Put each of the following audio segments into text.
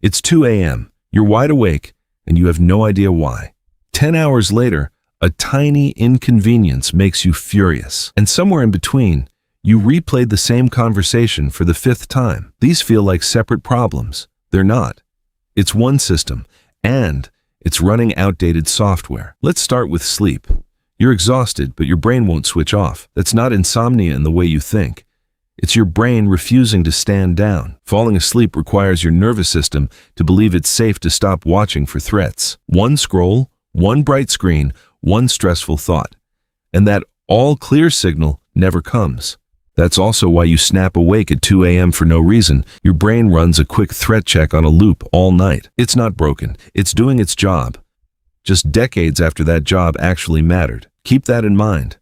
It's 2 a.m., you're wide awake, and you have no idea why. 10 hours later, a tiny inconvenience makes you furious. And somewhere in between, you replayed the same conversation for the 5th time. These feel like separate problems. They're not. It's one system, and it's running outdated software. Let's start with sleep. You're exhausted, but your brain won't switch off. That's not insomnia in the way you think. It's your brain refusing to stand down. Falling asleep requires your nervous system to believe it's safe to stop watching for threats. One scroll, one bright screen, one stressful thought. And that all clear signal never comes. That's also why you snap awake at 2 a.m. for no reason. Your brain runs a quick threat check on a loop all night. It's not broken. It's doing its job. Just decades after that job actually mattered. Keep that in mind.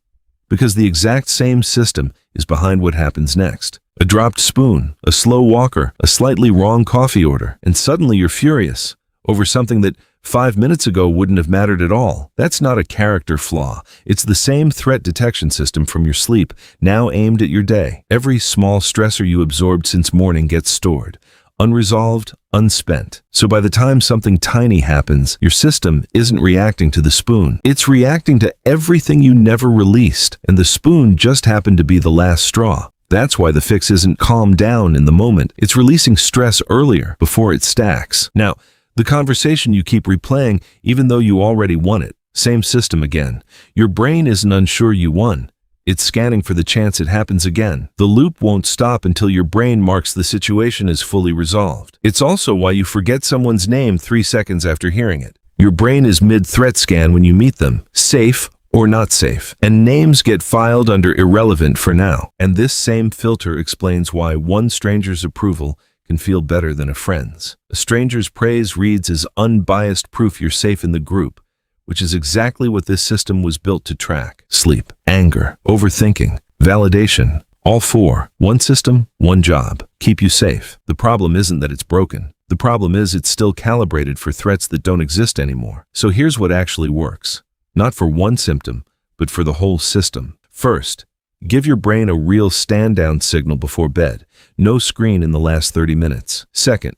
Because the exact same system is behind what happens next. A dropped spoon, a slow walker, a slightly wrong coffee order, and suddenly you're furious over something that 5 minutes ago wouldn't have mattered at all. That's not a character flaw. It's the same threat detection system from your sleep, now aimed at your day. Every small stressor you absorbed since morning gets stored, unresolved, unspent. So by the time something tiny happens, your system isn't reacting to the spoon. It's reacting to everything you never released, and the spoon just happened to be the last straw. That's why the fix isn't calm down in the moment. It's releasing stress earlier, before it stacks. Now, the conversation you keep replaying, even though you already won it. Same system again. Your brain isn't unsure you won. It's scanning for the chance it happens again. The loop won't stop until your brain marks the situation as fully resolved. It's also why you forget someone's name 3 seconds after hearing it. Your brain is mid-threat scan when you meet them, safe or not safe, and names get filed under irrelevant for now. And this same filter explains why one stranger's approval can feel better than a friend's. A stranger's praise reads as unbiased proof you're safe in the group, which is exactly what this system was built to track. Sleep, anger, overthinking, validation, all 4. One system, one job. Keep you safe. The problem isn't that it's broken. The problem is it's still calibrated for threats that don't exist anymore. So here's what actually works. Not for one symptom, but for the whole system. First, give your brain a real stand-down signal before bed. No screen in the last 30 minutes. Second,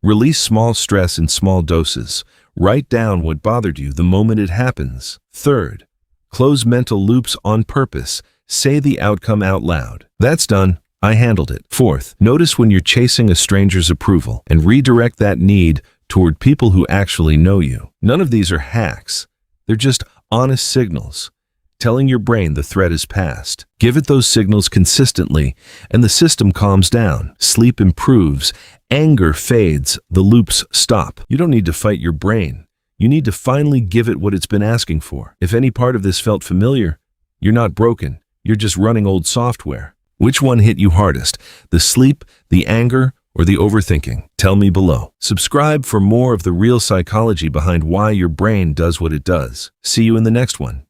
release small stress in small doses. Write down what bothered you the moment it happens. Third, close mental loops on purpose. Say the outcome out loud. That's done. I handled it. Fourth, notice when you're chasing a stranger's approval and redirect that need toward people who actually know you. None of these are hacks. They're just honest signals, telling your brain the threat is past. Give it those signals consistently, and the system calms down. Sleep improves. Anger fades. The loops stop. You don't need to fight your brain. You need to finally give it what it's been asking for. If any part of this felt familiar, you're not broken. You're just running old software. Which one hit you hardest? The sleep, the anger, or the overthinking? Tell me below. Subscribe for more of the real psychology behind why your brain does what it does. See you in the next one.